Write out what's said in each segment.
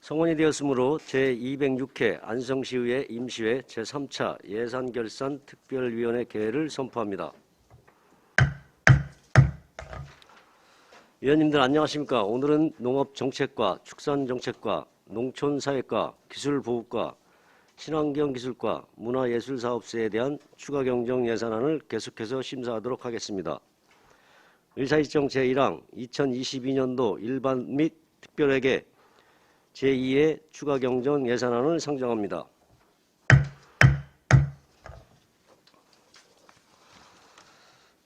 성원이 되었으므로 제206회 안성시의회 임시회 제3차 예산결산 특별위원회 개회를 선포합니다. 위원님들 안녕하십니까. 오늘은 농업정책과 축산정책과 농촌사회과 기술보호과 친환경기술과 문화예술사업세에 대한 추가경정 예산안을 계속해서 심사하도록 하겠습니다. 의사일정 제1항 2022년도 일반 및 특별회계 제2의 추가경정 예산안을 상정합니다.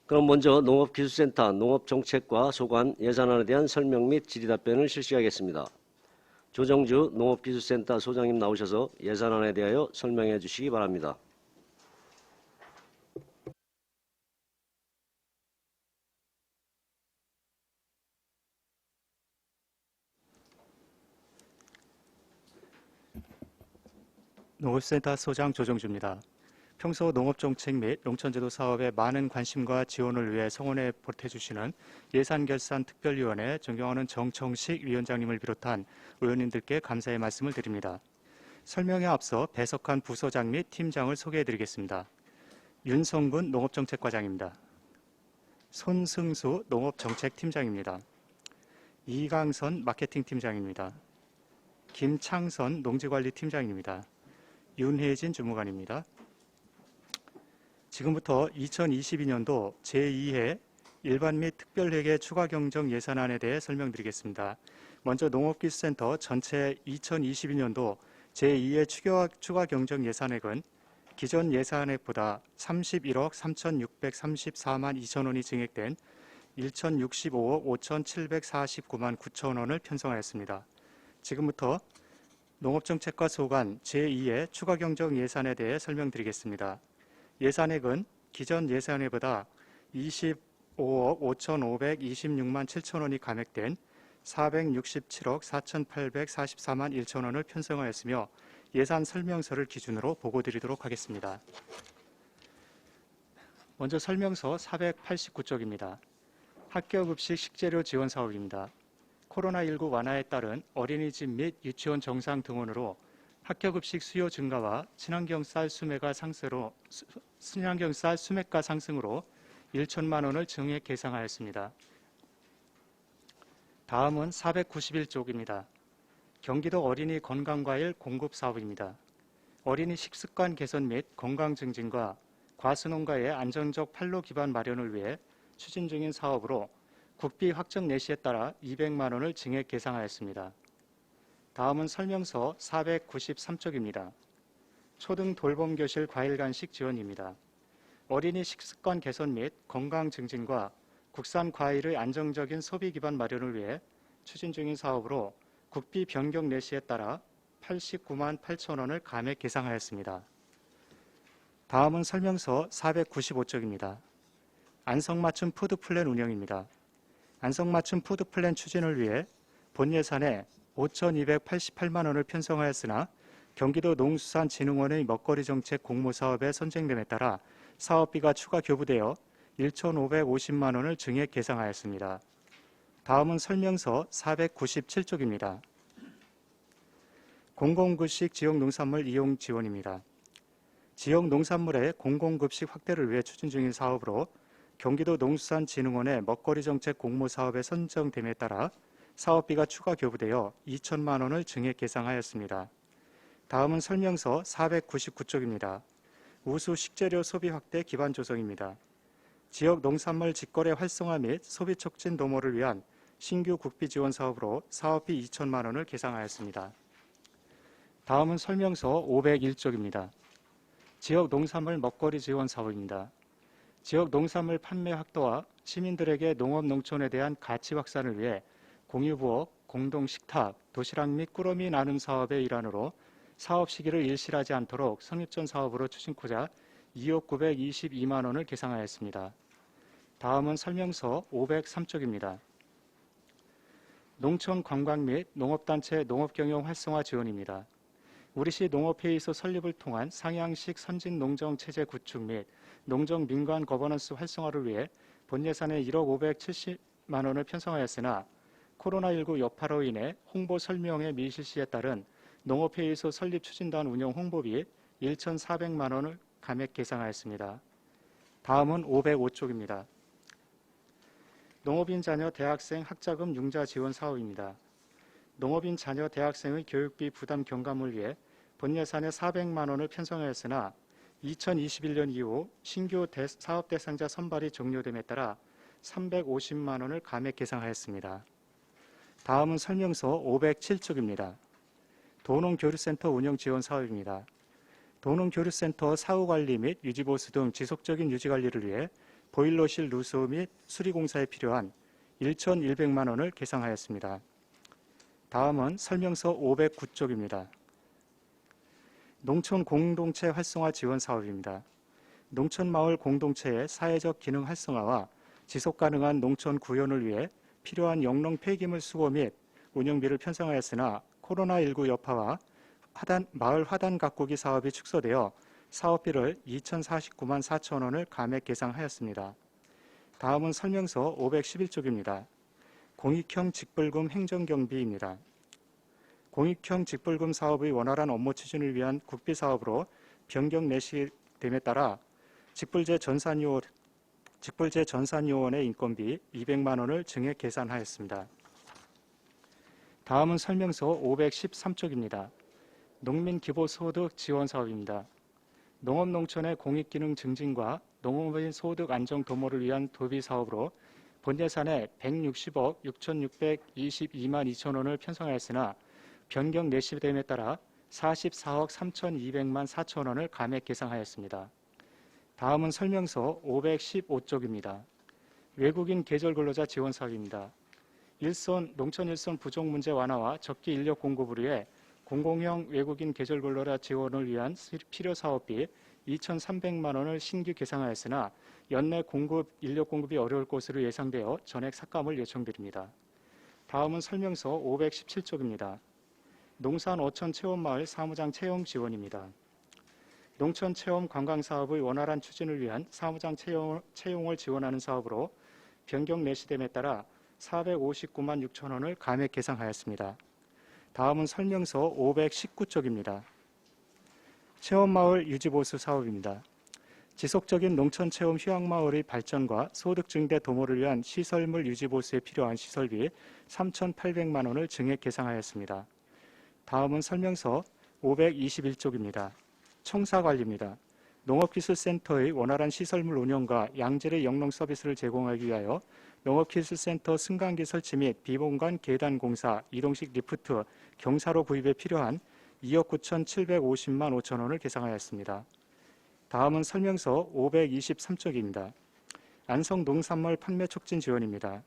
그럼 먼저 농업기술센터 농업정책과 소관 예산안에 대한 설명 및 질의답변을 실시하겠습니다. 조정주 농업기술센터 소장님 나오셔서 예산안에 대하여 설명해 주시기 바랍니다. 농업센터 소장 조정주입니다. 평소 농업정책 및 농촌제도 사업에 많은 관심과 지원을 위해 성원에 보태주시는 예산결산특별위원회 존경하는 정청식 위원장님을 비롯한 의원님들께 감사의 말씀을 드립니다. 설명에 앞서 배석한 부서장 및 팀장을 소개해드리겠습니다. 윤성분 농업정책과장입니다. 손승수 농업정책팀장입니다. 이강선 마케팅팀장입니다. 김창선 농지관리팀장입니다. 윤혜진 주무관입니다. 지금부터 2022년도 제2회 일반 및 특별회계 추가경정 예산안에 대해 설명드리겠습니다. 먼저 농업기술센터 전체 2022년도 제2회 추가경정 예산액은 기존 예산액보다 31억 3,634만 2천원이 증액된 1,065억 5,749만 9천원을 편성하였습니다. 지금부터 농업정책과 소관 제2의 추가경정 예산에 대해 설명드리겠습니다. 예산액은 기존 예산액보다 25억 5,526만 7천원이 감액된 467억 4,844만 1천원을 편성하였으며 예산 설명서를 기준으로 보고드리도록 하겠습니다. 먼저 설명서 489쪽입니다. 학교급식 식재료 지원 사업입니다. 코로나19 완화에 따른 어린이집 및 유치원 정상 등원으로 학교급식 수요 증가와 친환경 쌀 수매가 상승으로 1천만 원을 증액 계상하였습니다. 다음은 491쪽입니다. 경기도 어린이 건강과일 공급 사업입니다. 어린이 식습관 개선 및 건강 증진과 과수농가의 안정적 판로 기반 마련을 위해 추진 중인 사업으로 국비 확정 내시에 따라 200만 원을 증액 계상하였습니다. 다음은 설명서 493쪽입니다. 초등 돌봄교실 과일간식 지원입니다. 어린이 식습관 개선 및 건강 증진과 국산 과일의 안정적인 소비 기반 마련을 위해 추진 중인 사업으로 국비 변경 내시에 따라 89만 8천 원을 감액 계상하였습니다. 다음은 설명서 495쪽입니다. 안성맞춤 푸드플랜 운영입니다. 안성맞춤 푸드플랜 추진을 위해 본 예산에 5,288만 원을 편성하였으나 경기도 농수산진흥원의 먹거리 정책 공모사업에 선정됨에 따라 사업비가 추가 교부되어 1,550만 원을 증액 계상하였습니다. 다음은 설명서 497쪽입니다. 공공급식 지역농산물 이용 지원입니다. 지역 농산물의 공공급식 확대를 위해 추진 중인 사업으로 경기도 농수산진흥원의 먹거리 정책 공모사업에 선정됨에 따라 사업비가 추가 교부되어 2천만 원을 증액 계상하였습니다. 다음은 설명서 499쪽입니다. 우수 식재료 소비 확대 기반 조성입니다. 지역 농산물 직거래 활성화 및 소비 촉진 도모를 위한 신규 국비 지원 사업으로 사업비 2천만 원을 계상하였습니다. 다음은 설명서 501쪽입니다. 지역 농산물 먹거리 지원 사업입니다. 지역 농산물 판매 확대와 시민들에게 농업 농촌에 대한 가치 확산을 위해 공유부엌, 공동식탁, 도시락 및 꾸러미 나눔 사업의 일환으로 사업 시기를 일실하지 않도록 성립전 사업으로 추진코자 2억 922만 원을 계상하였습니다. 다음은 설명서 503쪽입니다. 농촌 관광 및 농업단체 농업경영 활성화 지원입니다. 우리시 농업회의소 설립을 통한 상향식 선진농정체제 구축 및 농정 민관 거버넌스 활성화를 위해 본 예산에 1억 570만 원을 편성하였으나 코로나19 여파로 인해 홍보 설명회 미실시에 따른 농업회의소 설립 추진단 운영 홍보비 1,400만 원을 감액 계상하였습니다. 다음은 505쪽입니다. 농업인 자녀 대학생 학자금 융자 지원 사업입니다. 농업인 자녀 대학생의 교육비 부담 경감을 위해 본 예산에 400만 원을 편성하였으나 2021년 이후 신규 사업 대상자 선발이 종료됨에 따라 350만 원을 감액 계상하였습니다. 다음은 설명서 507쪽입니다. 도농교류센터 운영 지원 사업입니다. 도농교류센터 사후관리 및 유지보수 등 지속적인 유지관리를 위해 보일러실 누수 및 수리공사에 필요한 1,100만 원을 계상하였습니다. 다음은 설명서 509쪽입니다. 농촌 공동체 활성화 지원 사업입니다. 농촌마을 공동체의 사회적 기능 활성화와 지속가능한 농촌 구현을 위해 필요한 영농 폐기물 수거 및 운영비를 편성하였으나 코로나19 여파와 마을 화단 가꾸기 사업이 축소되어 사업비를 2,049만 4천 원을 감액 계상하였습니다. 다음은 설명서 511쪽입니다. 공익형 직불금 행정경비입니다. 공익형 직불금 사업의 원활한 업무 추진을 위한 국비사업으로 변경 내시됨에 따라 직불제 전산요원의 인건비 200만 원을 증액 계산하였습니다. 다음은 설명서 513쪽입니다. 농민기본소득 지원 사업입니다. 농업농촌의 공익기능 증진과 농업인 소득 안정 도모를 위한 도비 사업으로 본 예산에 160억 6,622만 2천 원을 편성하였으나 변경 내시됨에 따라 44억 3,200만 4천 원을 감액 계상하였습니다. 다음은 설명서 515쪽입니다. 외국인 계절 근로자 지원 사업입니다. 농촌 일손 부족 문제 완화와 적기 인력 공급을 위해 공공형 외국인 계절 근로자 지원을 위한 필요 사업비 2,300만 원을 신규 계상하였으나 연내 인력 공급이 어려울 것으로 예상되어 전액 삭감을 요청드립니다. 다음은 설명서 517쪽입니다. 농산 어촌 체험마을 사무장 채용 지원입니다. 농촌 체험 관광 사업의 원활한 추진을 위한 사무장 채용을 지원하는 사업으로 변경 내시됨에 따라 459만 6천 원을 감액 계상하였습니다. 다음은 설명서 519쪽입니다. 체험마을 유지보수 사업입니다. 지속적인 농촌체험 휴양마을의 발전과 소득 증대 도모를 위한 시설물 유지보수에 필요한 시설비 3,800만 원을 증액 계상하였습니다. 다음은 설명서 521쪽입니다. 청사관리입니다. 농업기술센터의 원활한 시설물 운영과 양질의 영농 서비스를 제공하기 위하여 농업기술센터 승강기 설치 및 비공간 계단 공사, 이동식 리프트, 경사로 구입에 필요한 2억 9,750만 5천 원을 계상하였습니다. 다음은 설명서 523쪽입니다. 안성 농산물 판매 촉진 지원입니다.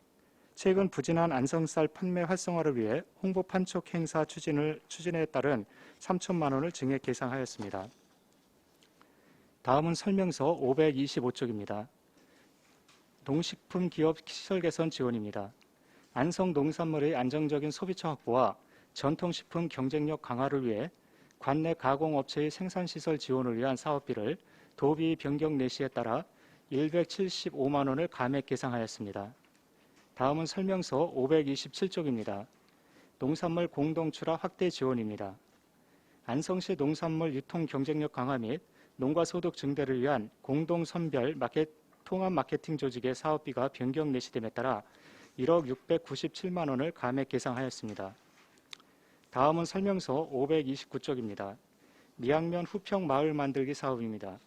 최근 부진한 안성쌀 판매 활성화를 위해 홍보 판촉 행사 추진에 따른 3천만 원을 증액 계상하였습니다. 다음은 설명서 525쪽입니다. 농식품 기업 시설 개선 지원입니다. 안성 농산물의 안정적인 소비처 확보와 전통식품 경쟁력 강화를 위해 관내 가공업체의 생산시설 지원을 위한 사업비를 도비 변경 내시에 따라 175만 원을 감액 계상하였습니다. 다음은 설명서 527쪽입니다. 농산물 공동출하 확대 지원입니다. 안성시 농산물 유통 경쟁력 강화 및 농가 소득 증대를 위한 공동선별 통합 마케팅 조직의 사업비가 변경 내시됨에 따라 1억 697만 원을 감액 계상하였습니다. 다음은 설명서 529쪽입니다. 미양면 후평 마을 만들기 사업입니다.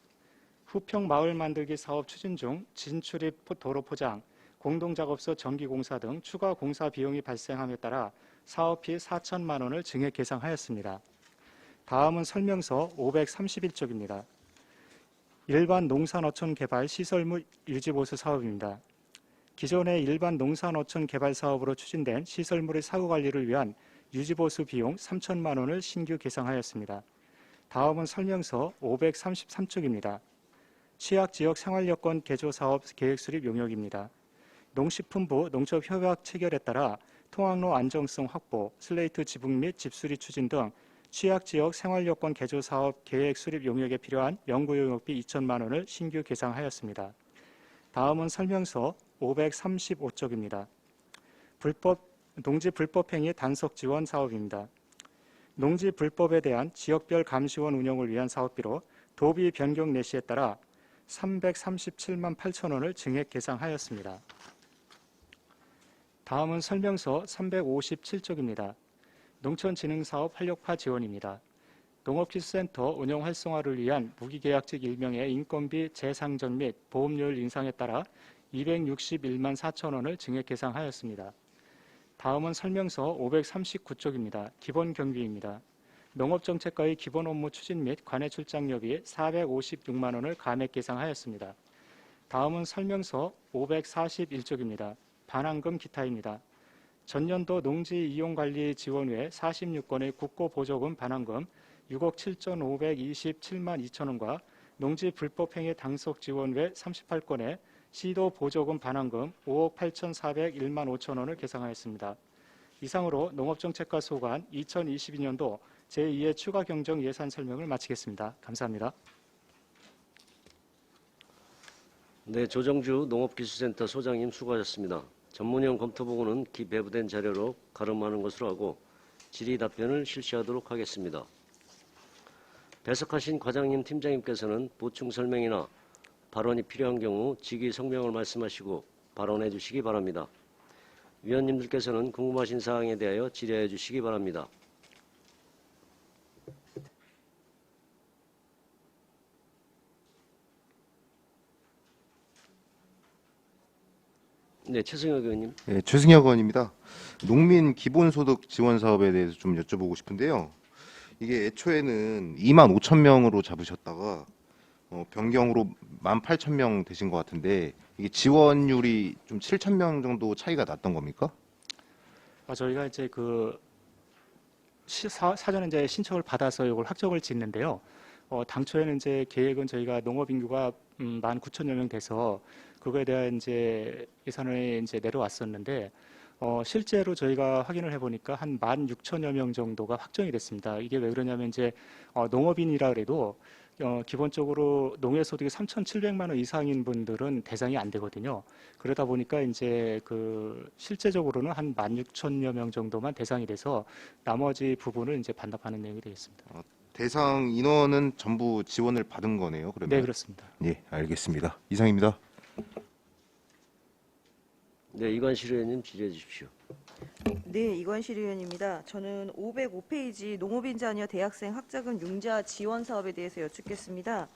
후평 마을 만들기 사업 추진 중 진출입 도로 포장, 공동작업소 전기공사 등 추가 공사 비용이 발생함에 따라 사업비 4천만 원을 증액 계상하였습니다. 다음은 설명서 531쪽입니다. 일반 농산어촌 개발 시설물 유지보수 사업입니다. 기존의 일반 농산어촌 개발 사업으로 추진된 시설물의 사후관리를 위한 유지보수 비용 3천만 원을 신규 계상하였습니다. 다음은 설명서 533쪽입니다. 취약지역 생활여건 개조사업 계획수립 용역입니다. 농식품부 농업협약 체결에 따라 통학로 안정성 확보, 슬레이트 지붕 및 집수리 추진 등 취약지역 생활여건 개조사업 계획 수립 용역에 필요한 연구용역비 2천만 원을 신규 계상하였습니다. 다음은 설명서 535쪽입니다. 불법 농지 불법행위 단속 지원 사업입니다. 농지 불법에 대한 지역별 감시원 운영을 위한 사업비로 도비 변경 내시에 따라 337만 8천 원을 증액 계상하였습니다. 다음은 설명서 357쪽입니다. 농촌진흥사업 활력화 지원입니다. 농업기술센터 운영 활성화를 위한 무기계약직 1명의 인건비 재상전 및 보험료율 인상에 따라 261만 4천 원을 증액 계상하였습니다. 다음은 설명서 539쪽입니다. 기본 경비입니다. 농업정책과의 기본 업무 추진 및 관해 출장료비 456만 원을 감액 계상하였습니다. 다음은 설명서 541쪽입니다. 반환금 기타입니다. 전년도 농지 이용관리 지원외 46건의 국고보조금 반환금 6억 7,527만 2천 원과 농지 불법행위 당속 지원외 38건의 시도 보조금 반환금 5억 8,401만 5천 원을 계상하였습니다. 이상으로 농업정책과 소관 2022년도 제2의 추가 경정 예산 설명을 마치겠습니다. 감사합니다. 네, 조정주 농업기술센터 소장님 수고하셨습니다. 전문형 검토 보고는 기배부된 자료로 가름하는 것으로 하고 질의 답변을 실시하도록 하겠습니다. 배석하신 과장님, 팀장님께서는 보충 설명이나 발언이 필요한 경우 직위 성명을 말씀하시고 발언해 주시기 바랍니다. 위원님들께서는 궁금하신 사항에 대하여 질의해 주시기 바랍니다. 네, 최승혁 의원님. 네, 최승혁 의원입니다. 농민 기본소득 지원 사업에 대해서 좀 여쭤보고 싶은데요. 이게 애초에는 2만 5천 명으로 잡으셨다가 변경으로 18,000명 되신 것 같은데 이게 지원율이 좀 7,000명 정도 차이가 났던 겁니까? 저희가 이제 사전에 이제 신청을 받아서 이걸 확정을 짓는데요. 당초에는 이제 계획은 저희가 농업 인구가 19,000여 명 돼서 그거에 대한 이제 예산을 이제 내려왔었는데 실제로 저희가 확인을 해보니까 한 16,000여 명 정도가 확정이 됐습니다. 이게 왜 그러냐면 이제 농업인이라 그래도 기본적으로 농해소득이 3,700만 원 이상인 분들은 대상이 안 되거든요. 그러다 보니까 이제 실제적으로는 한 16,000여 명 정도만 대상이 돼서 나머지 부분을 이제 반납하는 내용이 되겠습니다. 대상 인원은 전부 지원을 받은 거네요, 그러면? 네, 그렇습니다. 예, 알겠습니다. 이상입니다. 네, 이관실 의원님 질의해 주십시오. 네, 이관실 의원입니다. 저는 505페이지 농업인 자녀 대학생 학자금 융자 지원 사업에 대해서 여쭙겠습니다.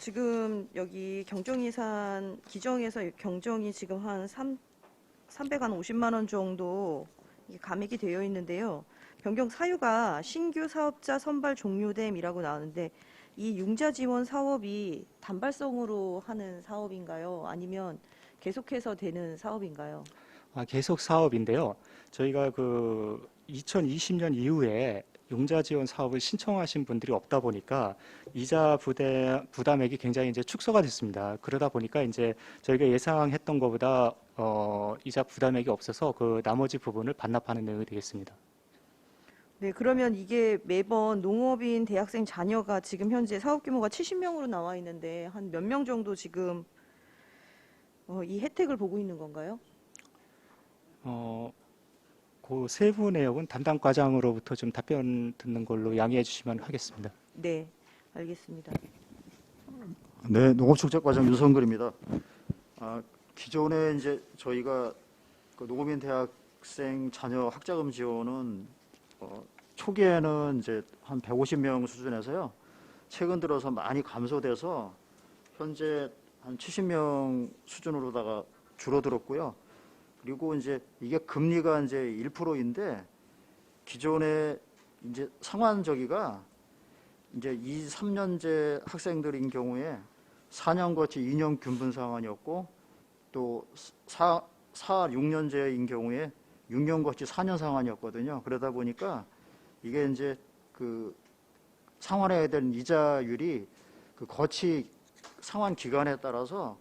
지금 여기 경정 예산 기정에서 경정이 지금 한 350만 원 정도 감액이 되어 있는데요. 변경 사유가 신규 사업자 선발 종료됨이라고 나오는데 이 융자 지원 사업이 단발성으로 하는 사업인가요? 아니면 계속해서 되는 사업인가요? 계속 사업인데요. 저희가 2020년 이후에 융자 지원 사업을 신청하신 분들이 없다 보니까 이자 부담액이 굉장히 이제 축소가 됐습니다. 그러다 보니까 이제 저희가 예상했던 것보다 이자 부담액이 없어서 나머지 부분을 반납하는 내용이 되겠습니다. 네, 그러면 이게 매번 농업인 대학생 자녀가 지금 현재 사업 규모가 70명으로 나와 있는데 한 몇 명 정도 지금 이 혜택을 보고 있는 건가요? 그 세부 내역은 담당 과장으로부터 좀 답변 듣는 걸로 양해해 주시면 하겠습니다. 네, 알겠습니다. 네, 농업축제과장 유성글입니다. 기존에 이제 저희가 농업인 대학생 자녀 학자금 지원은 초기에는 이제 한 150명 수준에서요. 최근 들어서 많이 감소돼서 현재 한 70명 수준으로다가 줄어들었고요. 그리고 이제 이게 금리가 이제 1%인데 기존에 이제 상환저기가 이제 2, 3년제 학생들인 경우에 4년 거치 2년 균분 상환이었고 또 4, 6년제인 경우에 6년 거치 4년 상환이었거든요. 그러다 보니까 이게 이제 상환해야 되는 이자율이 거치 상환 기간에 따라서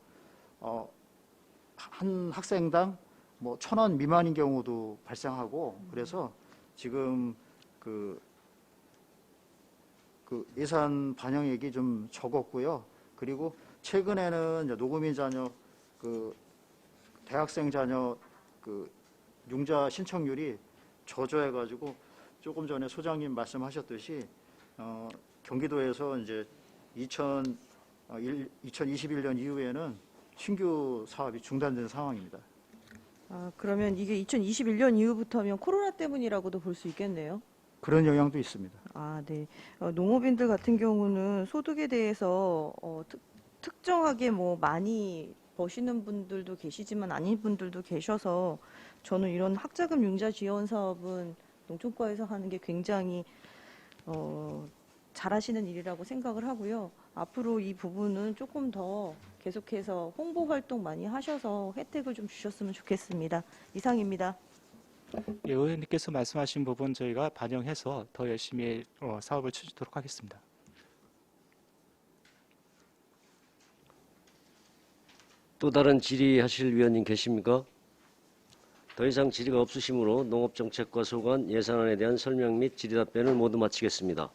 한 학생당 뭐 1,000원 미만인 경우도 발생하고 그래서 지금 예산 반영액이 좀 적었고요. 그리고 최근에는 이제 농업인 자녀 대학생 자녀 그 융자 신청률이 저조해가지고 조금 전에 소장님 말씀하셨듯이 경기도에서 이제 2021년 이후에는 신규 사업이 중단된 상황입니다. 아, 그러면 이게 2021년 이후부터면 코로나 때문이라고도 볼 수 있겠네요. 그런 영향도 있습니다. 아, 네. 농업인들 같은 경우는 소득에 대해서 특정하게 뭐 많이 버시는 분들도 계시지만 아닌 분들도 계셔서 저는 이런 학자금 융자 지원 사업은 농촌과에서 하는 게 굉장히 잘하시는 일이라고 생각을 하고요. 앞으로 이 부분은 조금 더 계속해서 홍보 활동 많이 하셔서 혜택을 좀 주셨으면 좋겠습니다. 이상입니다. 예, 의원님께서 말씀하신 부분 저희가 반영해서 더 열심히 사업을 추진하도록 하겠습니다. 또 다른 질의하실 위원님 계십니까? 더 이상 질의가 없으시므로 농업정책과 소관 예산안에 대한 설명 및 질의답변을 모두 마치겠습니다.